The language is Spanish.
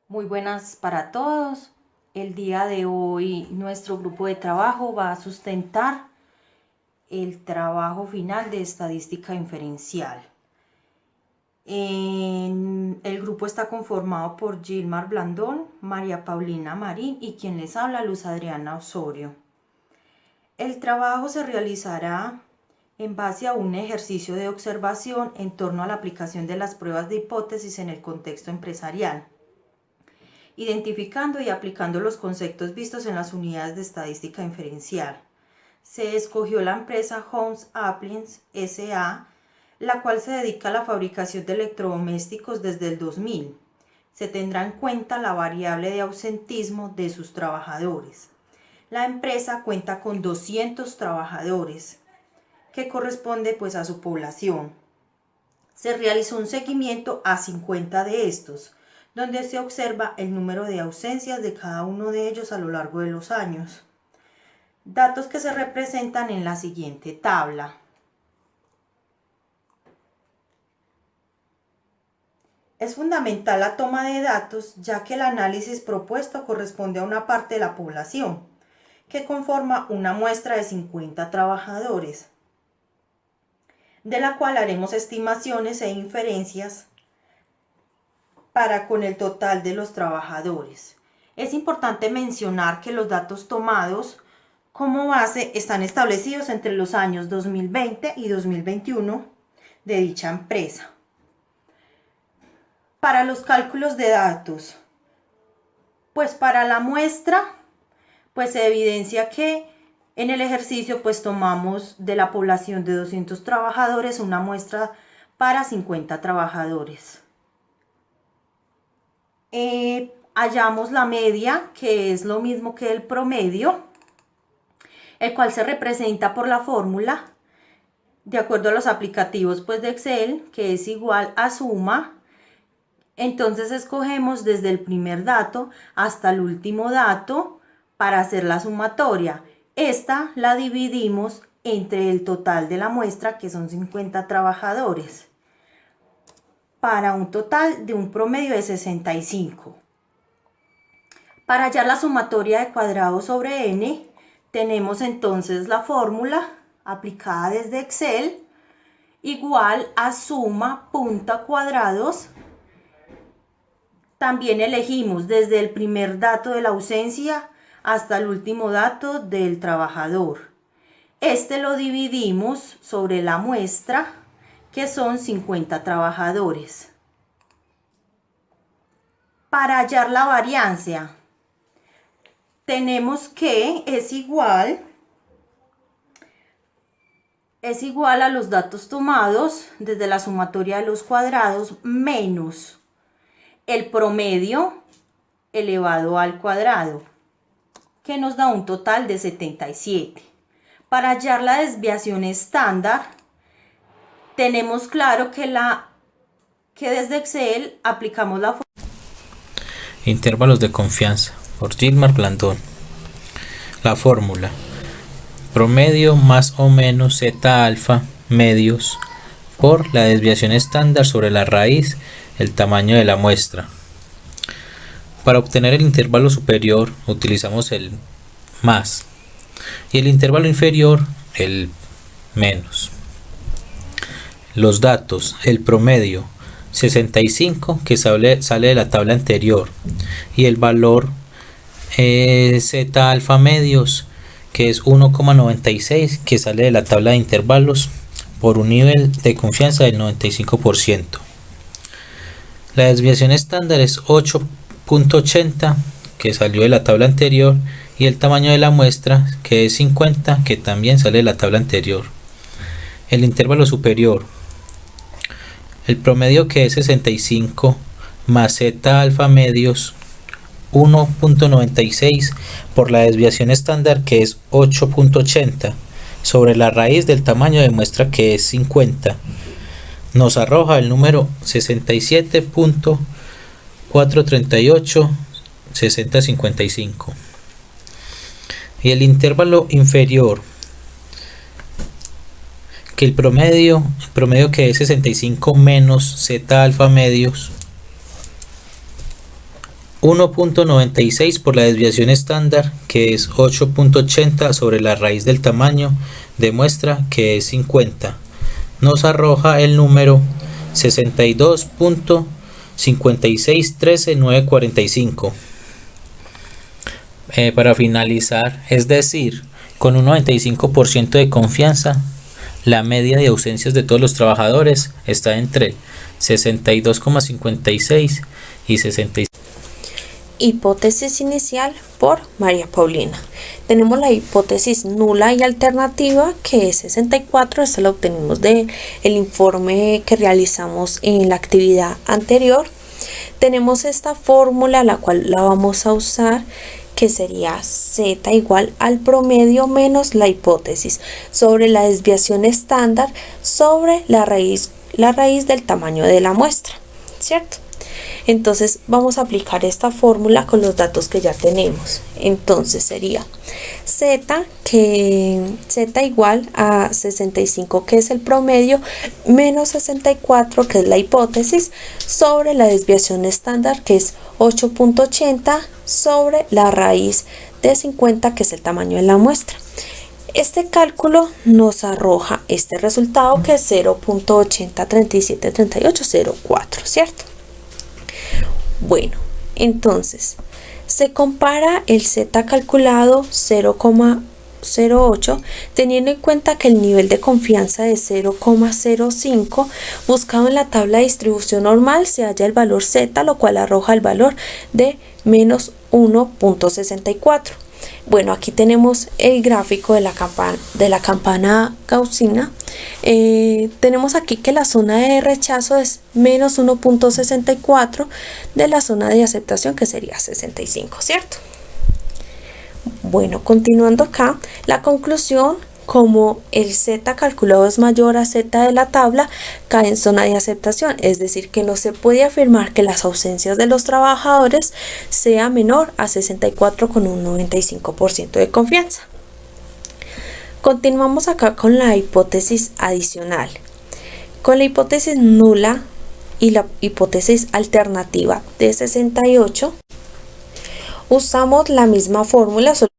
Muy buenas para todos. El día de hoy nuestro grupo de trabajo va a sustentar el trabajo final de estadística inferencial. El grupo está conformado por Gilmar Blandón, María Paulina Marín y quien les habla, Luz Adriana Osorio. El trabajo se realizará en base a un ejercicio de observación en torno a la aplicación de las pruebas de hipótesis en el contexto empresarial, identificando y aplicando los conceptos vistos en las unidades de estadística inferencial. Se escogió la empresa Homes Appliance S.A., la cual se dedica a la fabricación de electrodomésticos desde el 2000. Se tendrá en cuenta la variable de ausentismo de sus trabajadores. La empresa cuenta con 200 trabajadores, que corresponde pues a su población. Se realizó un seguimiento a 50 de estos, donde se observa el número de ausencias de cada uno de ellos a lo largo de los años. Datos que se representan en la siguiente tabla. Es fundamental la toma de datos, ya que el análisis propuesto corresponde a una parte de la población, que conforma una muestra de 50 trabajadores, de la cual haremos estimaciones e inferencias para con el total de los trabajadores. Es importante mencionar que los datos tomados como base están establecidos entre los años 2020 y 2021 de dicha empresa. Para los cálculos de datos, pues para la muestra, pues se evidencia que en el ejercicio pues tomamos de la población de 200 trabajadores una muestra para 50 trabajadores. Hallamos la media, que es lo mismo que el promedio, el cual se representa por la fórmula de acuerdo a los aplicativos pues de Excel, que es igual a suma. Entonces escogemos desde el primer dato hasta el último dato para hacer la sumatoria. Esta la dividimos entre el total de la muestra, que son 50 trabajadores, para un total de un promedio de 65. Para hallar la sumatoria de cuadrado sobre n, tenemos entonces la fórmula aplicada desde Excel, igual a suma punta cuadrados. También elegimos desde el primer dato de la ausencia hasta el último dato del trabajador. Este lo dividimos sobre la muestra, que son 50 trabajadores. Para hallar la variancia, tenemos que es igual a los datos tomados desde la sumatoria de los cuadrados menos el promedio elevado al cuadrado, que nos da un total de 77. Para hallar la desviación estándar, tenemos claro que desde Excel aplicamos la Intervalos de confianza por Gilmar Blandón. La fórmula: promedio más o menos zeta alfa medios por la desviación estándar sobre la raíz, el tamaño de la muestra. Para obtener el intervalo superior utilizamos el más y el intervalo inferior el menos. Los datos: el promedio 65, que sale de la tabla anterior, y el valor zeta alfa medios, que es 1,96, que sale de la tabla de intervalos, por un nivel de confianza del 95%. La desviación estándar es 8.80, que salió de la tabla anterior, y el tamaño de la muestra, que es 50, que también sale de la tabla anterior. El intervalo superior: el promedio, que es 65, más zeta alfa medios 1.96 por la desviación estándar, que es 8.80, sobre la raíz del tamaño de muestra, que es 50, nos arroja el número 67.438.6055. Y el intervalo inferior, que el promedio que es 65 menos zeta alfa medios 1.96 por la desviación estándar, que es 8.80 sobre la raíz del tamaño de muestra, que es 50. Nos arroja el número 62.5613945. Para finalizar, es decir, con un 95% de confianza, la media de ausencias de todos los trabajadores está entre 62,56 y 66. Hipótesis inicial por María Paulina. Tenemos la hipótesis nula y alternativa, que es 64. Esto lo obtenemos del informe que realizamos en la actividad anterior. Tenemos esta fórmula, la cual la vamos a usar, que sería z igual al promedio menos la hipótesis sobre la desviación estándar sobre la raíz del tamaño de la muestra, ¿cierto? Entonces vamos a aplicar esta fórmula con los datos que ya tenemos. Entonces sería z igual a 65, que es el promedio, menos 64, que es la hipótesis, sobre la desviación estándar, que es 8.80 sobre la raíz de 50, que es el tamaño de la muestra. Este cálculo nos arroja este resultado, que es 0.80373804, ¿cierto? Bueno, entonces se compara el z calculado 0,08, teniendo en cuenta que el nivel de confianza de 0,05 buscado en la tabla de distribución normal se halla el valor z, lo cual arroja el valor de menos 1.64. Bueno, aquí tenemos el gráfico de la campana gaussina. Tenemos aquí que la zona de rechazo es menos 1.64 de la zona de aceptación, que sería 65, ¿cierto? Bueno, continuando acá, la conclusión: como el z calculado es mayor a z de la tabla, cae en zona de aceptación, es decir, que no se puede afirmar que las ausencias de los trabajadores sea menor a 64 con un 95% de confianza. Continuamos acá con la hipótesis adicional. Con la hipótesis nula y la hipótesis alternativa de 68, usamos la misma fórmula, solo